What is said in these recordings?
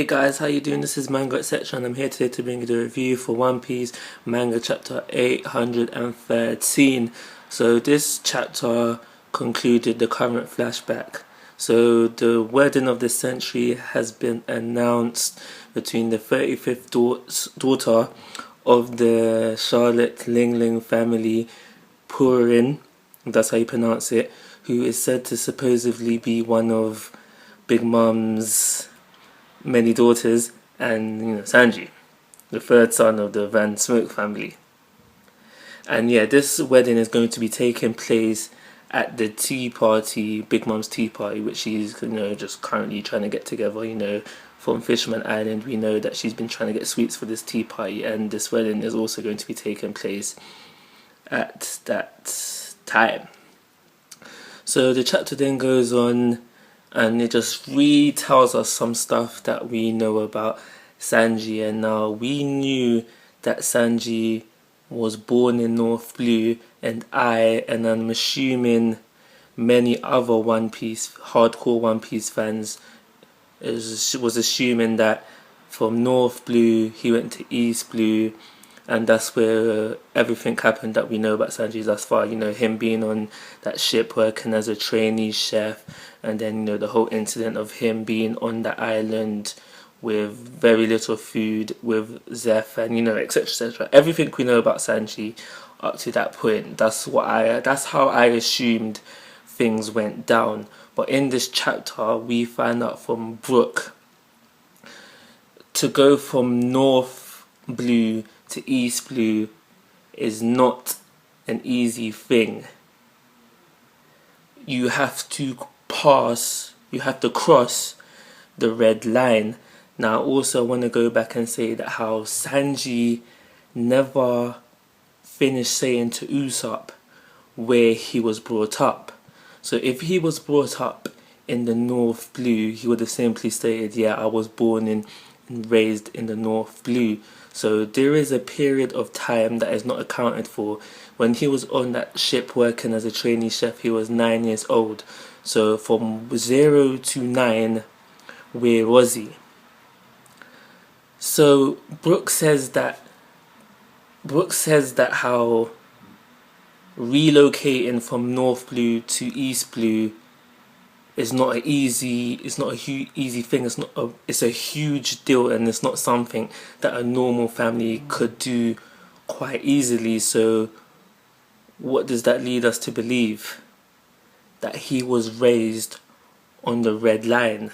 Hey guys, how you doing? This is Manga etc. and I'm here today to bring you the review for One Piece Manga chapter 813. So this chapter concluded the current flashback. So the wedding of the century has been announced between the 35th daughter of the Charlotte Ling Ling family, Purin, that's how you pronounce it, who is said to supposedly be one of Big Mom's many daughters, and Sanji, the third son of the Van Smoke family. And yeah, this wedding is going to be taking place at the tea party, Big Mom's tea party, which she's just currently trying to get together. From Fisherman Island, we know that she's been trying to get sweets for this tea party, and this wedding is also going to be taking place at that time. So the chapter then goes on, and it just retells us some stuff that we know about Sanji. And now we knew that Sanji was born in North Blue, and I'm assuming many other hardcore One Piece fans was assuming that from North Blue he went to East Blue, and that's where everything happened that we know about Sanji thus far. Him being on that ship working as a trainee chef, and then the whole incident of him being on the island with very little food with Zeph, and etc, etc. Everything we know about Sanji up to that point, that's how I assumed things went down. But in this chapter we find out from Brook, to go from North Blue to East Blue is not an easy thing. You have to cross the red line. Now also I want to go back and say that how Sanji never finished saying to Usopp where he was brought up. So if he was brought up in the North Blue, he would have simply stated, yeah, I was born and raised in the North Blue. So there is a period of time that is not accounted for. When he was on that ship working as a trainee chef, he was 9 years old. So from 0 to 9, where was he? So Brooke says that how relocating from North Blue to East Blue is not a easy thing. It's a huge deal, and it's not something that a normal family could do quite easily. So what does that lead us to believe? That he was raised on the red line.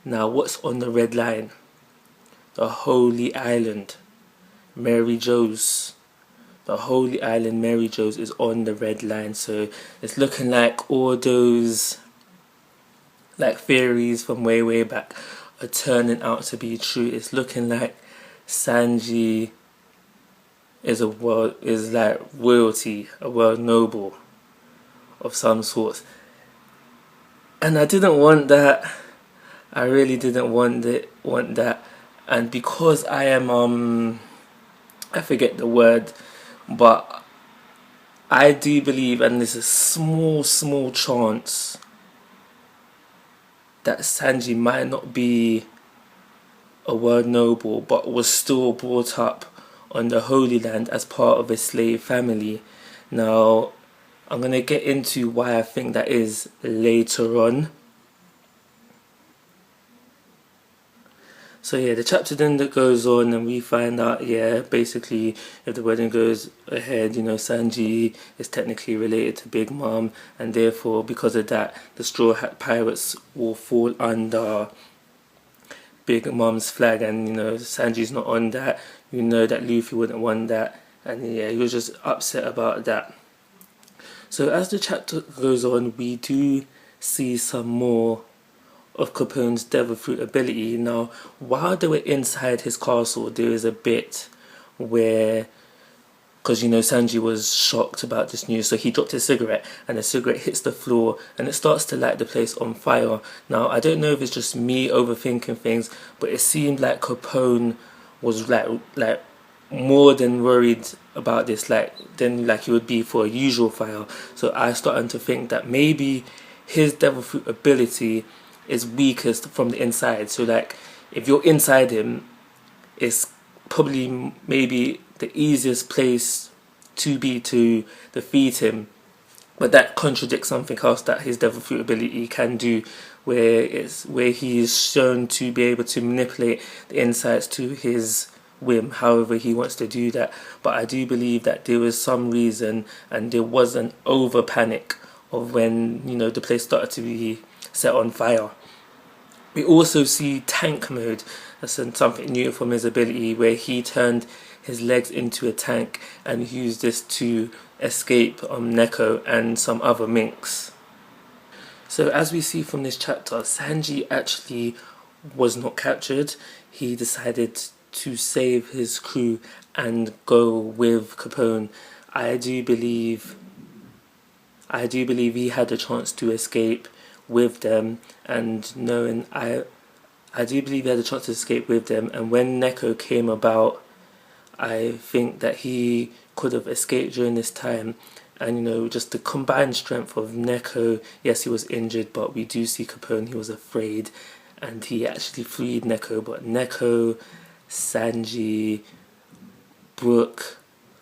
Now what's on the red line? The Holy Island, Mary Jo's. The Holy Island, Mary Jo's, is on the red line. So it's looking like all those theories from way back are turning out to be true. It's looking like Sanji is royalty, a world noble of some sort. And I didn't want that. I really didn't want that. And because I am I forget the word, but I do believe, and there's a small chance that Sanji might not be a world noble, but was still brought up on the Holy Land as part of a slave family. Now I'm going to get into why I think that is later on. So yeah, the chapter then that goes on, and we find out, basically if the wedding goes ahead, Sanji is technically related to Big Mom, and therefore because of that the Straw Hat Pirates will fall under Big Mom's flag, and Sanji's not on that. You know that Luffy wouldn't want that, and yeah, he was just upset about that. So as the chapter goes on, we do see some more of Capone's devil fruit ability. Now while they were inside his castle, there is a bit where, because Sanji was shocked about this news, so he dropped his cigarette, and the cigarette hits the floor and it starts to light the place on fire. Now I don't know if it's just me overthinking things, but it seemed like Capone was like more than worried about this than he would be for a usual fire. So I started to think that maybe his devil fruit ability is weakest from the inside. So if you're inside him, it's probably maybe the easiest place to be to defeat him. But that contradicts something else that his devil fruit ability can do, where he is shown to be able to manipulate the insights to his whim, however he wants to do that. But I do believe that there was some reason, and there was an over panic of when, you know, the place started to be set on fire. We also see tank mode. That's something new from his ability, where he turned his legs into a tank and used this to escape Neko and some other minks. So as we see from this chapter, Sanji actually was not captured. He decided to save his crew and go with Capone. I do believe he had a chance to escape with them, and knowing I do believe he had a chance to escape with them, and when Neko came about, I think that he could have escaped during this time. And, you know, just the combined strength of Neko, yes, he was injured, but we do see Capone, he was afraid, and he actually freed Neko. But Neko, Sanji, Brooke,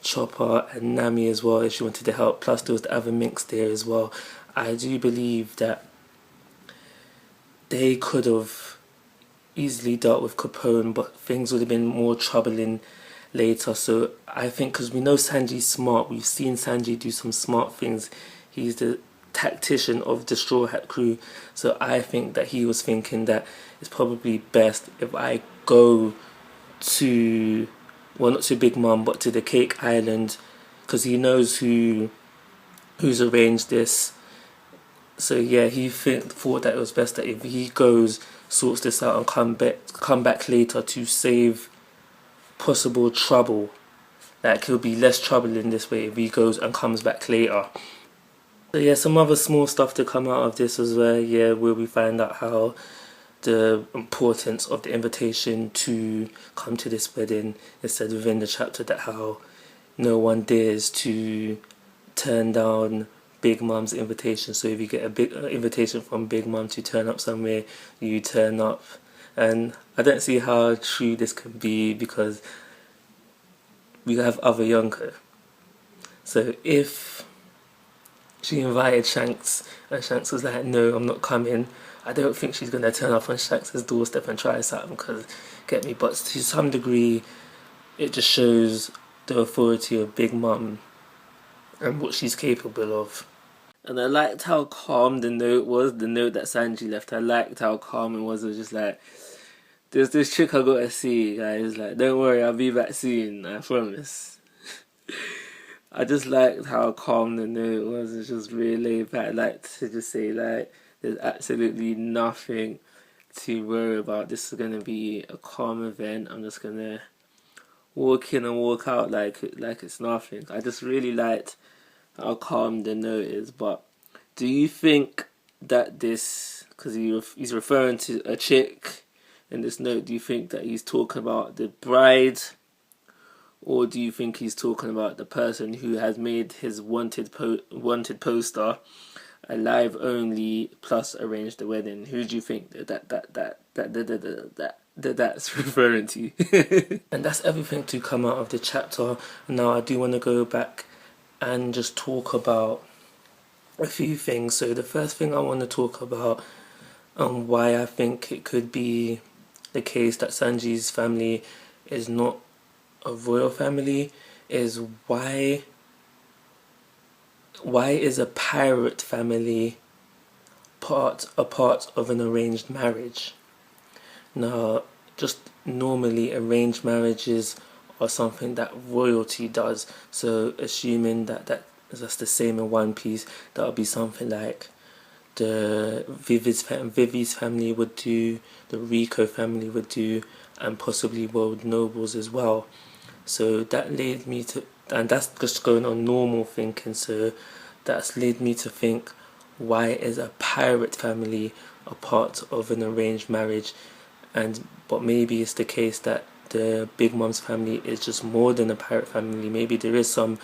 Chopper, and Nami as well, if she wanted to help, plus there was the other minks there as well. I do believe that they could have easily dealt with Capone, but things would have been more troubling later. So I think, because we know Sanji's smart, we've seen Sanji do some smart things, he's the tactician of the Straw Hat crew, so I think that he was thinking that it's probably best if I go to, well, not to Big Mom, but to the Cake Island, because he knows who's arranged this. So yeah, he thought that it was best that if he goes, sorts this out, and come back later to save possible trouble. That could be less trouble in this way if he goes and comes back later. So yeah, some other small stuff to come out of this as well. Yeah, where we find out how the importance of the invitation to come to this wedding. It said within the chapter that how no one dares to turn down Big Mom's invitation. So if you get a big invitation from Big Mom to turn up somewhere, you turn up. And I don't see how true this can be, because we have other Yonko. So if she invited Shanks and Shanks was like, no, I'm not coming, I don't think she's going to turn up on Shanks' doorstep and try something, because, get me, but to some degree it just shows the authority of Big Mom and what she's capable of. And I liked how calm the note was, the note that Sanji left. I liked how calm it was. It was just like, there's this chick I gotta see, guys. Like, don't worry, I'll be back soon, I promise. I just liked how calm the note was. It's just really laid back. I like to just say, like, there's absolutely nothing to worry about. This is gonna be a calm event. I'm just gonna walk in and walk out like it's nothing. I just really liked how calm the note is. But do you think that this, because he's referring to a chick in this note, do you think that he's talking about the bride, or do you think he's talking about the person who has made his wanted poster a live only plus arranged the wedding? Who do you think that's referring to? And that's everything to come out of the chapter. Now I do want to go back and just talk about a few things. So the first thing I want to talk about, why I think it could be the case that Sanji's family is not a royal family, is why is a pirate family a part of an arranged marriage? Now, just normally arranged marriages are something that royalty does. So assuming that's the same in One Piece, that would be something like the Vivi's family would do, the Rico family would do, and possibly world nobles as well. So that led me to, and that's just going on normal thinking, so that's led me to think, why is a pirate family a part of an arranged marriage? But maybe it's the case that the Big Mom's family is just more than a pirate family. Maybe there is some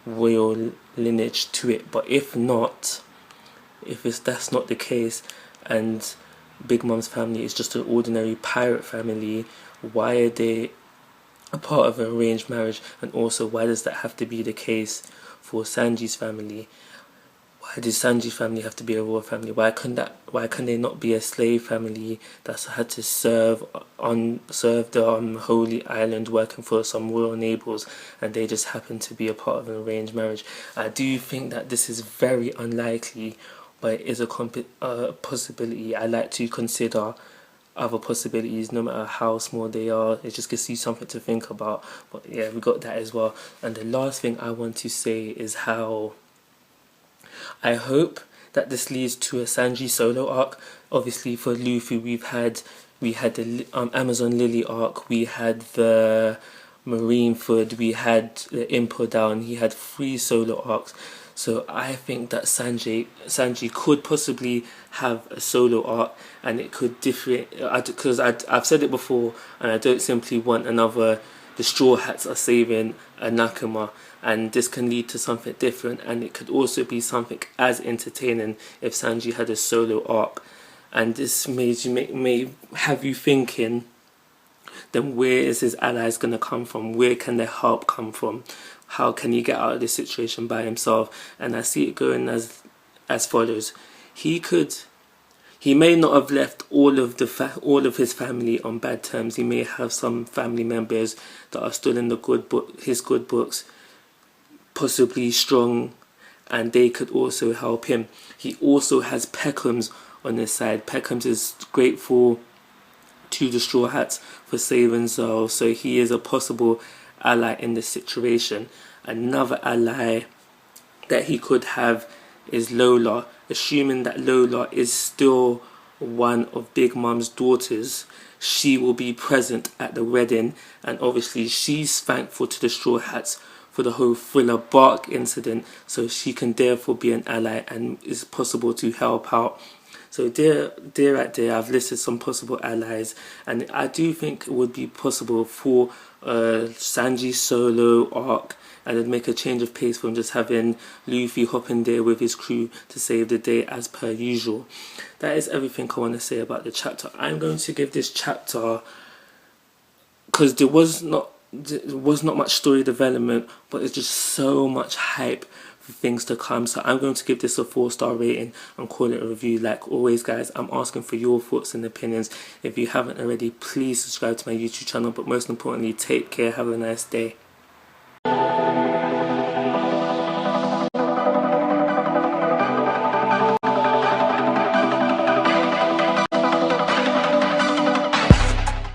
royal lineage to it. But if not, that's not the case, and Big Mom's family is just an ordinary pirate family? Why are they a part of an arranged marriage? And also, why does that have to be the case for Sanji's family? Why does Sanji's family have to be a royal family? Why can they not be a slave family that's had to serve the holy island working for some royal neighbors, and they just happen to be a part of an arranged marriage? I do think that this is very unlikely, but it is a possibility. I like to consider other possibilities, no matter how small they are. It just gives you something to think about. But yeah, we got that as well. And the last thing I want to say is how I hope that this leads to a Sanji solo arc. Obviously, for Luffy, we had the Amazon Lily arc, we had the Marineford, we had the Impo Down. He had 3 solo arcs. So I think that Sanji could possibly have a solo arc, and it could differ. Because I've said it before, and I don't simply want another the Straw Hats are saving a Nakama, and this can lead to something different, and it could also be something as entertaining if Sanji had a solo arc. And this may have you thinking, then where is his allies going to come from? Where can their help come from? How can he get out of this situation by himself? And I see it going as follows. He may not have left all of his family on bad terms. He may have some family members that are still in his good books, possibly strong, and they could also help him. He also has Peckham's on his side. Peckham's is grateful to the Straw Hats for saving Zoro, so he is a possible ally in this situation. Another ally that he could have is Lola, assuming that Lola is still one of Big Mom's daughters. She will be present at the wedding, and obviously she's thankful to the Straw Hats for the whole Thriller Bark incident, so she can therefore be an ally and is possible to help out. So there right there, I've listed some possible allies, and I do think it would be possible for Sanji solo arc, and it'd make a change of pace from just having Luffy hop in there with his crew to save the day as per usual. That is everything I want to say about the chapter. I'm going to give this chapter, because there was not much story development, but it's just so much hype for things to come. So I'm going to give this a 4-star rating and call it a review. Like always, guys, I'm asking for your thoughts and opinions. If you haven't already, please subscribe to my YouTube channel. But most importantly, take care. Have a nice day.